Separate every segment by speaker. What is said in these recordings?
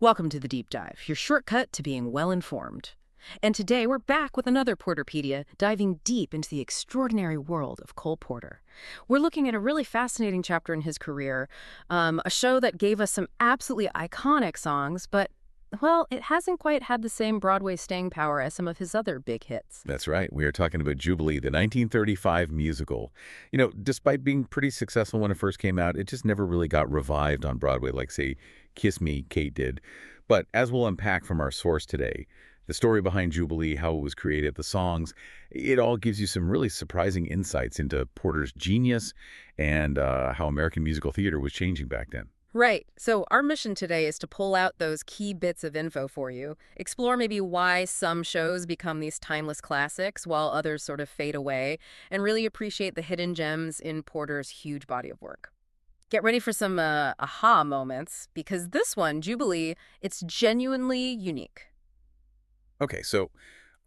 Speaker 1: Welcome to the Deep Dive, your shortcut to being well-informed. And today we're back with another Porter-Pedia, diving deep into the extraordinary world of Cole Porter. We're looking at a really fascinating chapter in his career, a show that gave us some absolutely iconic songs, but, well, it hasn't quite had the same Broadway staying power as some of his other big hits.
Speaker 2: That's right. We are talking about Jubilee, the 1935 musical. Despite being pretty successful when it first came out, it just never really got revived on Broadway like, say, Kiss Me, Kate did. But as we'll unpack from our source today, the story behind Jubilee, how it was created, the songs, it all gives you some really surprising insights into Porter's genius and how American musical theater was changing back then.
Speaker 1: Right. So our mission today is to pull out those key bits of info for you, explore maybe why some shows become these timeless classics while others sort of fade away, and really appreciate the hidden gems in Porter's huge body of work. Get ready for some aha moments, because this one, Jubilee, it's genuinely unique.
Speaker 2: Okay, so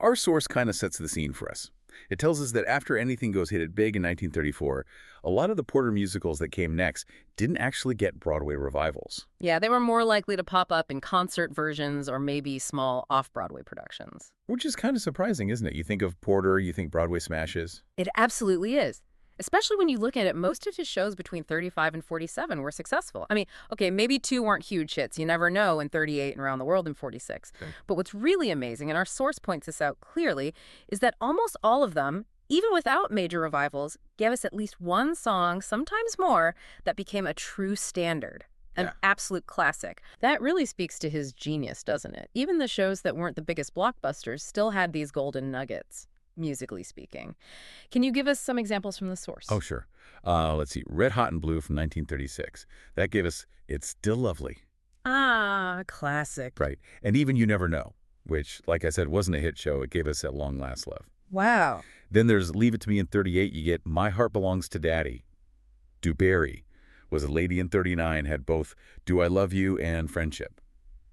Speaker 2: our source kind of sets the scene for us. It tells us that after Anything Goes hit it big in 1934, a lot of the Porter musicals that came next didn't actually get Broadway revivals.
Speaker 1: Yeah, they were more likely to pop up in concert versions or maybe small off-Broadway productions.
Speaker 2: Which is kind of surprising, isn't it? You think of Porter, you think Broadway smashes.
Speaker 1: It absolutely is. Especially when you look at it, most of his shows between 35 and 47 were successful. I mean, okay, maybe two weren't huge hits. You never know in 38 and Around the World in 46. Okay. But what's really amazing, and our source points this out clearly, is that almost all of them, even without major revivals, gave us at least one song, sometimes more, that became a true standard. An absolute classic. That really speaks to his genius, doesn't it? Even the shows that weren't the biggest blockbusters still had these golden nuggets, musically speaking. Can you give us some examples from the source?
Speaker 2: Oh, sure. Let's see. Red Hot and Blue from 1936. That gave us It's Still Lovely.
Speaker 1: Ah, classic.
Speaker 2: Right. And even You Never Know, which, like I said, wasn't a hit show. It gave us At Long Last Love.
Speaker 1: Wow.
Speaker 2: Then there's Leave It to Me in 38. You get My Heart Belongs to Daddy. Dewberry was a lady in 39, had both Do I Love You and Friendship.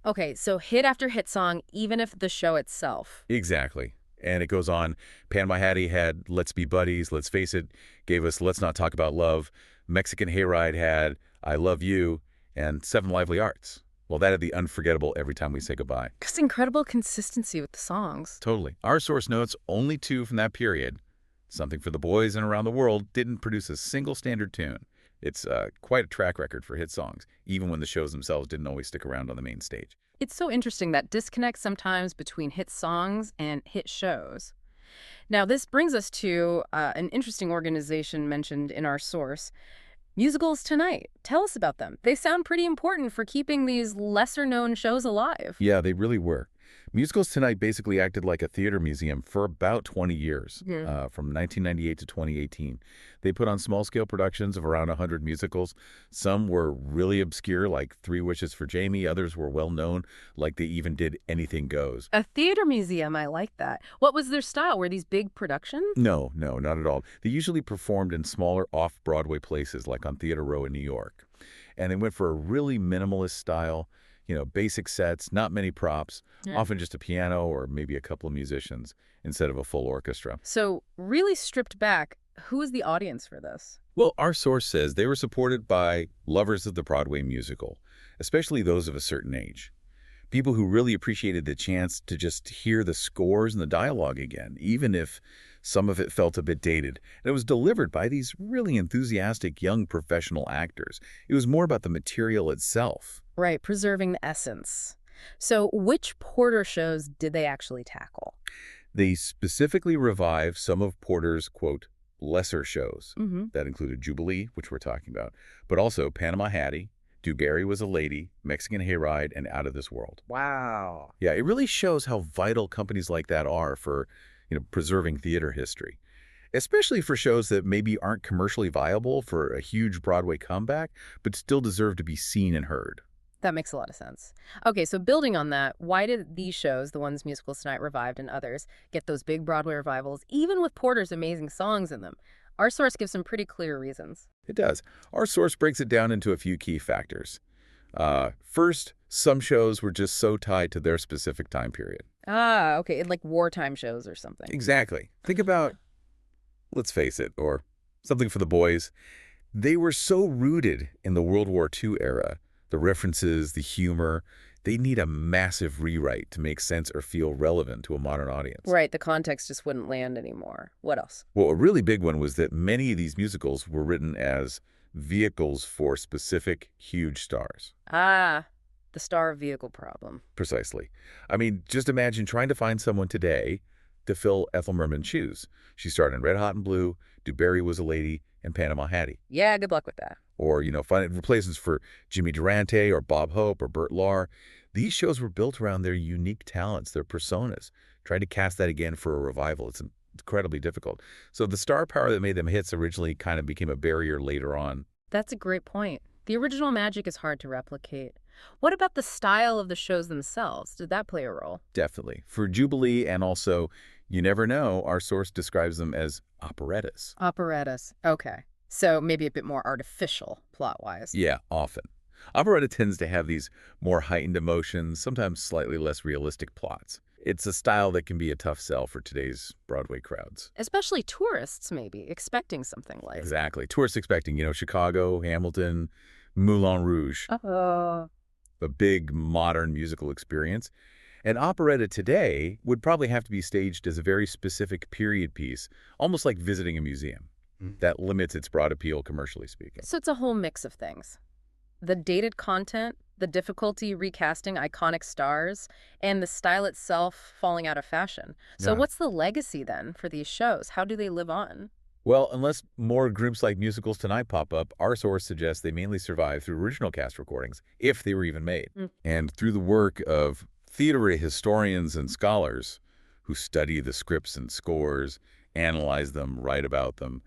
Speaker 1: Okay, so hit after hit song, even if the show itself.
Speaker 2: Exactly. And it goes on. Panama Hattie had Let's Be Buddies, Let's Face It, gave us Let's Not Talk About Love. Mexican Hayride had I Love You, and Seven Lively Arts. Well, that had the unforgettable Every Time We Say Goodbye.
Speaker 1: Just incredible consistency with the songs.
Speaker 2: Totally. Our source notes only two from that period. Something for the Boys and Around the World didn't produce a single standard tune. It's quite a track record for hit songs, even when the shows themselves didn't always stick around on the main stage.
Speaker 1: It's so interesting, that disconnect sometimes between hit songs and hit shows. Now, this brings us to an interesting organization mentioned in our source, Musicals Tonight. Tell us about them. They sound pretty important for keeping these lesser-known shows alive.
Speaker 2: Yeah, they really were. Musicals Tonight basically acted like a theater museum for about 20 years, from 1998 to 2018. They put on small-scale productions of around 100 musicals. Some were really obscure, like Three Wishes for Jamie. Others were well-known, like they even did Anything Goes.
Speaker 1: A theater museum, I like that. What was their style? Were these big productions?
Speaker 2: No, not at all. They usually performed in smaller off-Broadway places, like on Theater Row in New York. And they went for a really minimalist style. Basic sets, not many props, often just a piano or maybe a couple of musicians instead of a full orchestra.
Speaker 1: So really stripped back, who is the audience for this?
Speaker 2: Well, our source says they were supported by lovers of the Broadway musical, especially those of a certain age. People who really appreciated the chance to just hear the scores and the dialogue again, even if some of it felt a bit dated. And it was delivered by these really enthusiastic young professional actors. It was more about the material itself.
Speaker 1: Right, preserving the essence. So which Porter shows did they actually tackle?
Speaker 2: They specifically revived some of Porter's, quote, lesser shows. That included Jubilee, which we're talking about, but also Panama Hattie, Dewberry Was a Lady, Mexican Hayride, and Out of This World.
Speaker 1: Wow.
Speaker 2: Yeah, it really shows how vital companies like that are for, preserving theater history, especially for shows that maybe aren't commercially viable for a huge Broadway comeback, but still deserve to be seen and heard.
Speaker 1: That makes a lot of sense. Okay, so building on that, why did these shows, the ones Musicals Tonight revived and others, get those big Broadway revivals, even with Porter's amazing songs in them? Our source gives some pretty clear reasons.
Speaker 2: It does. Our source breaks it down into a few key factors. First, some shows were just so tied to their specific time period.
Speaker 1: Ah, okay, like wartime shows or something.
Speaker 2: Exactly. Think about Let's Face It, or Something for the Boys. They were so rooted in the World War II era. The references, the humor, They need a massive rewrite to make sense or feel relevant to a modern audience.
Speaker 1: Right, the context just wouldn't land anymore. What else?
Speaker 2: Well, a really big one was that many of these musicals were written as vehicles for specific huge stars.
Speaker 1: Ah, the star vehicle problem.
Speaker 2: Precisely. I mean, just imagine trying to find someone today to fill Ethel Merman's shoes. She starred in Red Hot and Blue, Du Barry Was a Lady, and Panama Hattie.
Speaker 1: Yeah, good luck with that.
Speaker 2: Or, finding replacements for Jimmy Durante or Bob Hope or Burt Lahr. These shows were built around their unique talents, their personas. Trying to cast that again for a revival, it's incredibly difficult. So the star power that made them hits originally kind of became a barrier later on.
Speaker 1: That's a great point. The original magic is hard to replicate. What about the style of the shows themselves? Did that play a role?
Speaker 2: Definitely. For Jubilee and also You Never Know, our source describes them as operettas.
Speaker 1: Operettas. Okay. So maybe a bit more artificial, plot-wise.
Speaker 2: Yeah, often. Operetta tends to have these more heightened emotions, sometimes slightly less realistic plots. It's a style that can be a tough sell for today's Broadway crowds.
Speaker 1: Especially tourists, maybe, expecting something like.
Speaker 2: Exactly. Tourists expecting, Chicago, Hamilton, Moulin Rouge.
Speaker 1: Oh.
Speaker 2: A big modern musical experience. An operetta today would probably have to be staged as a very specific period piece, almost like visiting a museum. That limits its broad appeal, commercially speaking.
Speaker 1: So it's a whole mix of things. The dated content, the difficulty recasting iconic stars, and the style itself falling out of fashion. So what's the legacy then for these shows? How do they live on?
Speaker 2: Well, unless more groups like Musicals Tonight pop up, our source suggests they mainly survive through original cast recordings, if they were even made. And through the work of theater historians and scholars who study the scripts and scores, analyze them, write about them,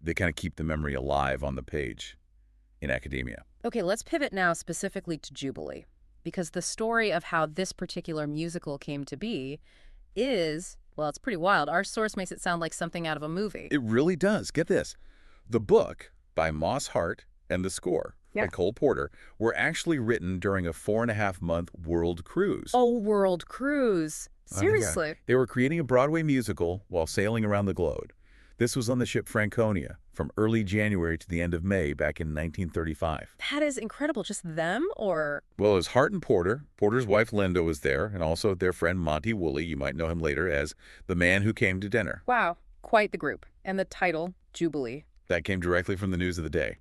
Speaker 2: they kind of keep the memory alive on the page in academia.
Speaker 1: Okay, let's pivot now specifically to Jubilee, because the story of how this particular musical came to be is, well, it's pretty wild. Our source makes it sound like something out of a movie.
Speaker 2: It really does. Get this. The book by Moss Hart and the score by Cole Porter were actually written during a 4.5-month world cruise.
Speaker 1: Oh, world cruise. Seriously?
Speaker 2: They were creating a Broadway musical while sailing around the globe. This was on the ship Franconia from early January to the end of May back in 1935.
Speaker 1: That is incredible. Just them, or?
Speaker 2: Well, it was Hart and Porter. Porter's wife Linda was there, and also their friend Monty Woolley. You might know him later as the man who came to dinner.
Speaker 1: Wow, quite the group. And the title, Jubilee.
Speaker 2: That came directly from the news of the day.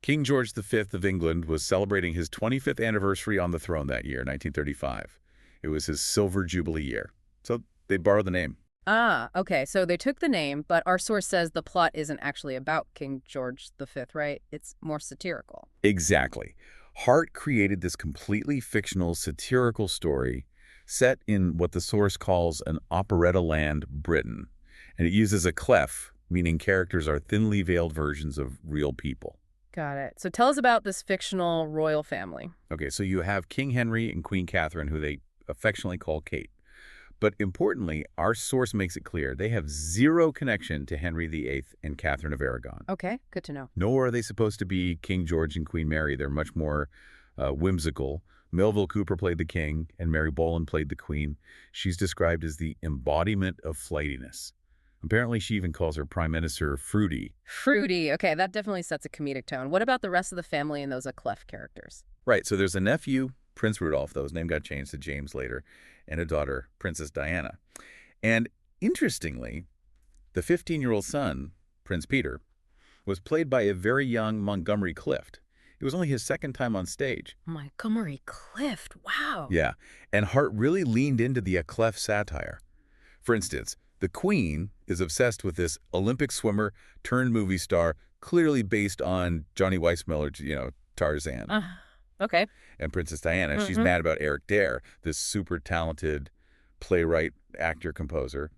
Speaker 2: King George V of England was celebrating his 25th anniversary on the throne that year, 1935. It was his Silver Jubilee year. So they borrowed the name.
Speaker 1: Ah, okay. So they took the name, but our source says the plot isn't actually about King George V, right? It's more satirical.
Speaker 2: Exactly. Hart created this completely fictional satirical story set in what the source calls an operetta land Britain. And it uses a clef, meaning characters are thinly veiled versions of real people.
Speaker 1: Got it. So tell us about this fictional royal family.
Speaker 2: Okay, so you have King Henry and Queen Catherine, who they affectionately call Kate. But importantly, our source makes it clear they have zero connection to Henry VIII and Catherine of Aragon.
Speaker 1: Okay, good to know.
Speaker 2: Nor are they supposed to be King George and Queen Mary. They're much more whimsical. Melville Cooper played the king, and Mary Boland played the queen. She's described as the embodiment of flightiness. Apparently, she even calls her prime minister Fruity.
Speaker 1: Fruity. Okay, that definitely sets a comedic tone. What about the rest of the family and those clef characters?
Speaker 2: Right, so there's a nephew, Prince Rudolph, though his name got changed to James later, and a daughter, Princess Diana. And interestingly, the 15-year-old son, Prince Peter, was played by a very young Montgomery Clift. It was only his second time on stage.
Speaker 1: Montgomery Clift, wow.
Speaker 2: Yeah, and Hart really leaned into the clef satire. For instance, the Queen is obsessed with this Olympic swimmer turned movie star, clearly based on Johnny Weissmuller's, Tarzan.
Speaker 1: Okay.
Speaker 2: And Princess Diana, she's mad about Eric Dare, this super talented playwright, actor, composer,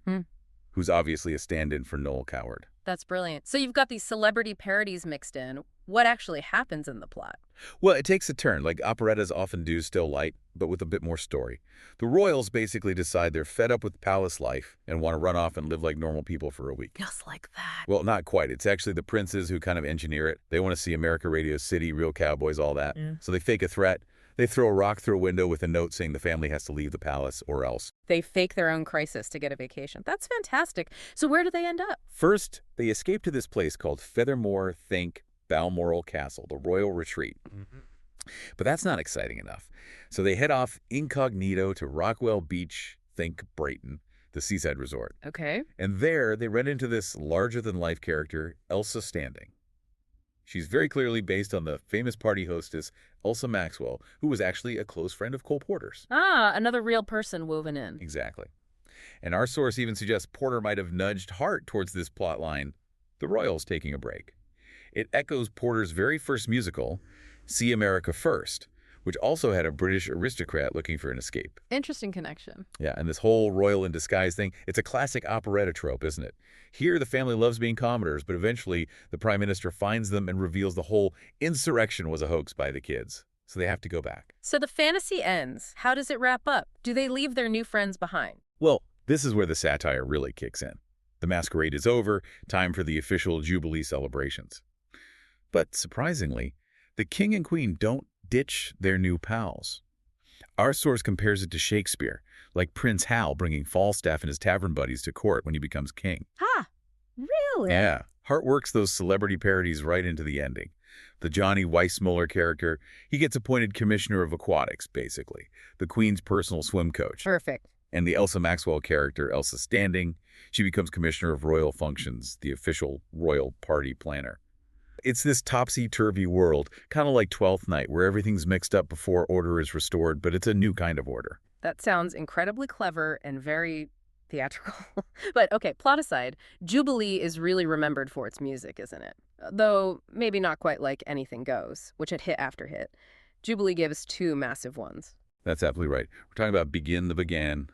Speaker 2: who's obviously a stand-in for Noel Coward.
Speaker 1: That's brilliant. So you've got these celebrity parodies mixed in. What actually happens in the plot?
Speaker 2: Well, it takes a turn, like operettas often do, still light, but with a bit more story. The royals basically decide they're fed up with palace life and want to run off and live like normal people for a week.
Speaker 1: Just like that.
Speaker 2: Well, not quite. It's actually the princes who kind of engineer it. They want to see America Radio City, real cowboys, all that. So they fake a threat. They throw a rock through a window with a note saying the family has to leave the palace or else.
Speaker 1: They fake their own crisis to get a vacation. That's fantastic. So where do they end up?
Speaker 2: First, they escape to this place called Feathermore, Balmoral Castle, the royal retreat. But that's not exciting enough. So they head off incognito to Rockwell Beach, think Brayton, the seaside resort.
Speaker 1: Okay.
Speaker 2: And there they run into this larger-than-life character, Elsa Standing. She's very clearly based on the famous party hostess, Elsa Maxwell, who was actually a close friend of Cole Porter's.
Speaker 1: Ah, another real person woven in.
Speaker 2: Exactly. And our source even suggests Porter might have nudged Hart towards this plot line, the Royals taking a break. It echoes Porter's very first musical, See America First, which also had a British aristocrat looking for an escape.
Speaker 1: Interesting connection.
Speaker 2: Yeah, and this whole royal in disguise thing, it's a classic operetta trope, isn't it? Here, the family loves being commoners, but eventually the prime minister finds them and reveals the whole insurrection was a hoax by the kids. So they have to go back.
Speaker 1: So the fantasy ends. How does it wrap up? Do they leave their new friends behind?
Speaker 2: Well, this is where the satire really kicks in. The masquerade is over, time for the official Jubilee celebrations. But surprisingly, the king and queen don't ditch their new pals. Our source compares it to Shakespeare, like Prince Hal bringing Falstaff and his tavern buddies to court when he becomes king.
Speaker 1: Ah, really?
Speaker 2: Yeah, Hart works those celebrity parodies right into the ending. The Johnny Weissmuller character, he gets appointed commissioner of aquatics, basically, the queen's personal swim coach.
Speaker 1: Perfect.
Speaker 2: And the Elsa Maxwell character, Elsa Standing, she becomes commissioner of royal functions, the official royal party planner. It's this topsy-turvy world, kind of like Twelfth Night, where everything's mixed up before order is restored, but it's a new kind of order.
Speaker 1: That sounds incredibly clever and very theatrical. But okay, plot aside, Jubilee is really remembered for its music, isn't it? Though maybe not quite like Anything Goes, which had hit after hit. Jubilee gave us two massive ones.
Speaker 2: That's absolutely right. We're talking about Begin the Began,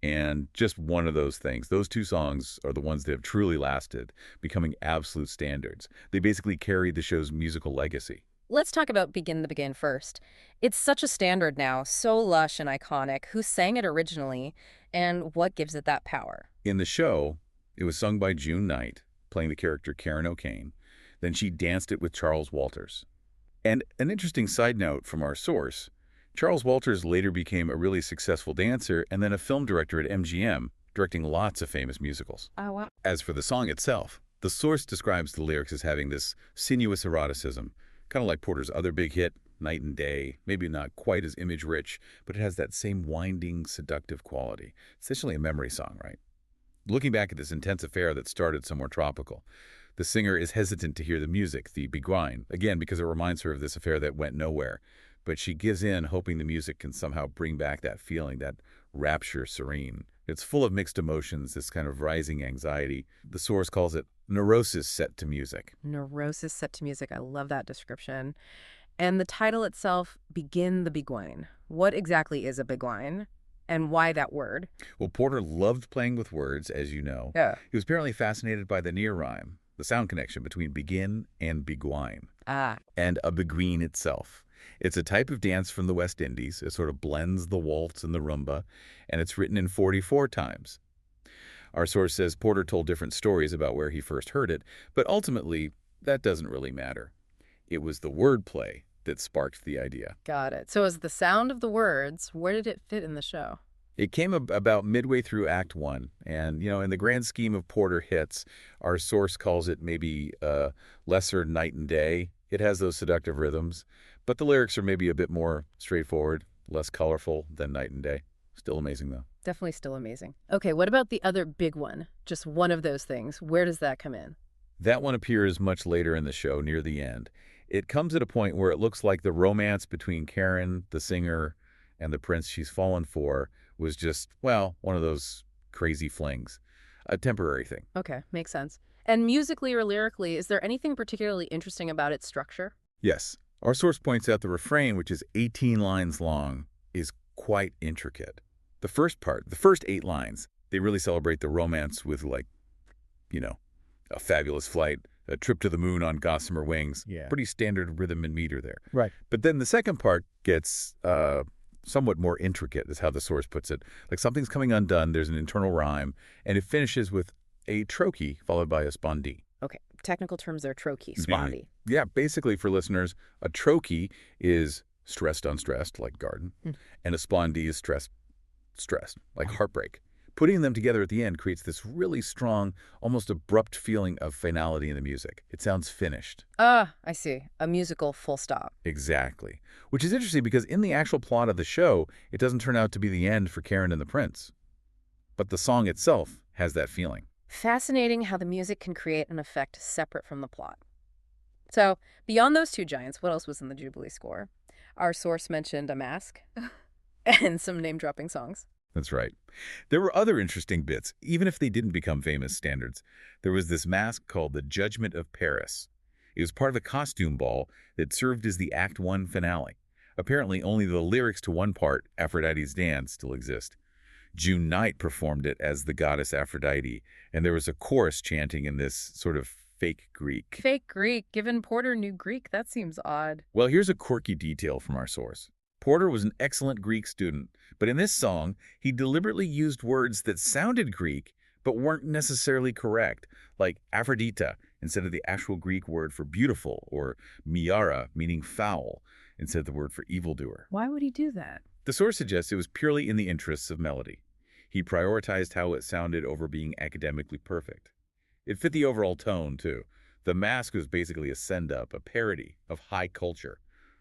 Speaker 2: and just one of those things. Those two songs are the ones that have truly lasted, becoming absolute standards. They basically carried the show's musical legacy.
Speaker 1: Let's talk about Begin the Begin first. It's such a standard now, so lush and iconic. Who sang it originally, and what gives it that power?
Speaker 2: In the show, it was sung by June Knight, playing the character Karen O'Kane. Then she danced it with Charles Walters. And an interesting side note from our source, Charles Walters later became a really successful dancer and then a film director at MGM, directing lots of famous musicals.
Speaker 1: Oh, wow.
Speaker 2: As for the song itself, the source describes the lyrics as having this sinuous eroticism, kind of like Porter's other big hit, Night and Day, maybe not quite as image-rich, but it has that same winding, seductive quality. Essentially a memory song, right? Looking back at this intense affair that started somewhere tropical, the singer is hesitant to hear the music, the Beguine, again because it reminds her of this affair that went nowhere. But she gives in, hoping the music can somehow bring back that feeling, that rapture serene. It's full of mixed emotions, this kind of rising anxiety. The source calls it neurosis set to music.
Speaker 1: Neurosis set to music. I love that description. And the title itself, Begin the Beguine. What exactly is a beguine? And why that word?
Speaker 2: Well, Porter loved playing with words, as you know.
Speaker 1: Yeah.
Speaker 2: He was apparently fascinated by the near rhyme, the sound connection between begin and beguine.
Speaker 1: Ah.
Speaker 2: And a beguine itself. It's a type of dance from the West Indies. It sort of blends the waltz and the rumba, and it's written in 44 times. Our source says Porter told different stories about where he first heard it, but ultimately, that doesn't really matter. It was the wordplay that sparked the idea.
Speaker 1: Got it. So as the sound of the words, where did it fit in the show?
Speaker 2: It came about midway through Act 1, and, in the grand scheme of Porter hits, our source calls it maybe lesser Night and Day. It has those seductive rhythms, but the lyrics are maybe a bit more straightforward, less colorful than Night and Day. Still amazing, though.
Speaker 1: Definitely still amazing. Okay, what about the other big one? Just one of those things. Where does that come in?
Speaker 2: That one appears much later in the show, near the end. It comes at a point where it looks like the romance between Karen, the singer, and the prince she's fallen for was just, well, one of those crazy flings. A temporary thing.
Speaker 1: Okay, makes sense. And musically or lyrically, is there anything particularly interesting about its structure?
Speaker 2: Yes. Our source points out the refrain, which is 18 lines long, is quite intricate. The first part, the first 8 lines, they really celebrate the romance with, like, a fabulous flight, a trip to the moon on gossamer wings.
Speaker 3: Yeah.
Speaker 2: Pretty standard rhythm and meter there.
Speaker 3: Right.
Speaker 2: But then the second part gets somewhat more intricate, is how the source puts it. Like something's coming undone, there's an internal rhyme, and it finishes with a trochee followed by a spondee.
Speaker 1: Okay, technical terms are trochee, spondee.
Speaker 2: Yeah, basically for listeners, a trochee is stressed, unstressed, like garden, and a spondee is stressed, like heartbreak. Putting them together at the end creates this really strong, almost abrupt feeling of finality in the music. It sounds finished.
Speaker 1: Ah, I see. A musical full stop.
Speaker 2: Exactly. Which is interesting because in the actual plot of the show, it doesn't turn out to be the end for Karen and the Prince. But the song itself has that feeling.
Speaker 1: Fascinating how the music can create an effect separate from the plot. So, beyond those two giants, what else was in the Jubilee score? Our source mentioned a mask and some name-dropping songs.
Speaker 2: That's right. There were other interesting bits, even if they didn't become famous standards. There was this mask called the Judgment of Paris. It was part of a costume ball that served as the Act 1 finale. Apparently, only the lyrics to one part, Aphrodite's Dance, still exist. June Knight performed it as the goddess Aphrodite, and there was a chorus chanting in this sort of fake Greek.
Speaker 1: Fake Greek? Given Porter knew Greek, that seems odd.
Speaker 2: Well, here's a quirky detail from our source. Porter was an excellent Greek student, but in this song, he deliberately used words that sounded Greek but weren't necessarily correct, like Aphrodita instead of the actual Greek word for beautiful, or miara, meaning foul, instead of the word for evildoer.
Speaker 1: Why would he do that?
Speaker 2: The source suggests it was purely in the interests of melody. He prioritized how it sounded over being academically perfect. It fit the overall tone, too. The mask was basically a send-up, a parody of high culture,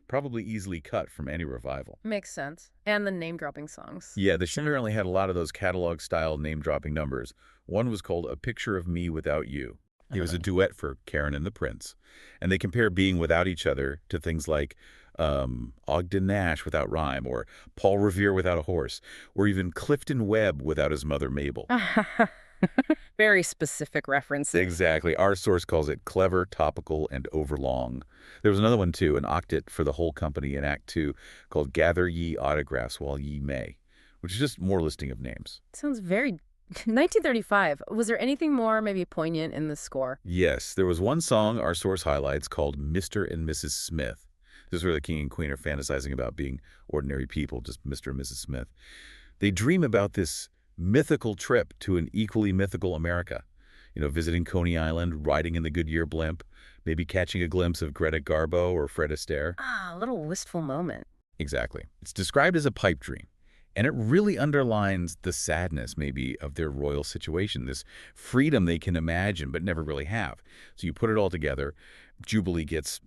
Speaker 2: probably easily cut from any revival.
Speaker 1: Makes sense. And the name-dropping songs.
Speaker 2: Yeah, the show apparently had a lot of those catalog-style name-dropping numbers. One was called A Picture of Me Without You. It was a duet for Karen and the Prince. And they compare being without each other to things like Ogden Nash without rhyme, or Paul Revere without a horse, or even Clifton Webb without his mother Mabel.
Speaker 1: Very specific reference.
Speaker 2: Exactly. Our source calls it clever, topical, and overlong. There was another one, too, an octet for the whole company in Act 2 called Gather Ye Autographs While Ye May, which is just more listing of names.
Speaker 1: Sounds very 1935. Was there anything more maybe poignant in the score?
Speaker 2: Yes, there was one song our source highlights called Mr. and Mrs. Smith. This is where the king and queen are fantasizing about being ordinary people, just Mr. and Mrs. Smith. They dream about this mythical trip to an equally mythical America. You know, visiting Coney Island, riding in the Goodyear blimp, maybe catching a glimpse of Greta Garbo or Fred Astaire.
Speaker 1: Ah, a little wistful moment.
Speaker 2: Exactly. It's described as a pipe dream. And it really underlines the sadness, maybe, of their royal situation, this freedom they can imagine but never really have. So you put it all together. Jubilee gets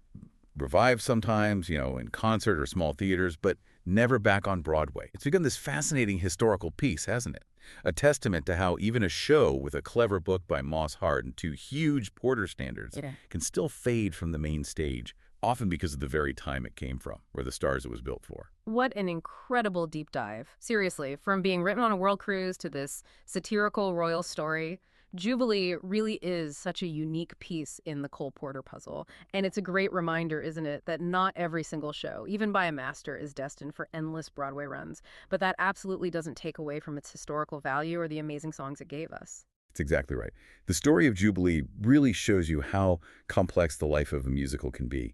Speaker 2: revived sometimes, you know, in concert or small theaters, but never back on Broadway. It's become this fascinating historical piece, hasn't it? A testament to how even a show with a clever book by Moss Hart and 2 huge Porter standards can still fade from the main stage, often because of the very time it came from, or the stars it was built for.
Speaker 1: What an incredible deep dive. Seriously, from being written on a world cruise to this satirical royal story, Jubilee really is such a unique piece in the Cole Porter puzzle. And it's a great reminder, isn't it, that not every single show, even by a master, is destined for endless Broadway runs. But that absolutely doesn't take away from its historical value or the amazing songs it gave us.
Speaker 2: That's exactly right. The story of Jubilee really shows you how complex the life of a musical can be.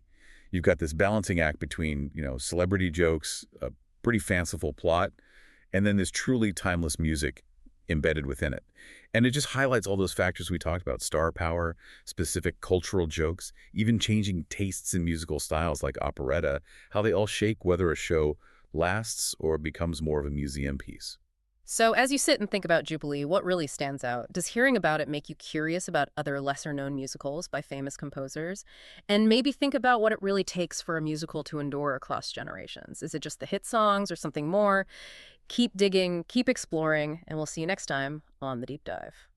Speaker 2: You've got this balancing act between, you know, celebrity jokes, a pretty fanciful plot, and then this truly timeless music embedded within it. And it just highlights all those factors we talked about: star power, specific cultural jokes, even changing tastes in musical styles like operetta, how they all shake whether a show lasts or becomes more of a museum piece.
Speaker 1: So as you sit and think about Jubilee, what really stands out? Does hearing about it make you curious about other lesser-known musicals by famous composers? And maybe think about what it really takes for a musical to endure across generations. Is it just the hit songs or something more? Keep digging, keep exploring, and we'll see you next time on The Deep Dive.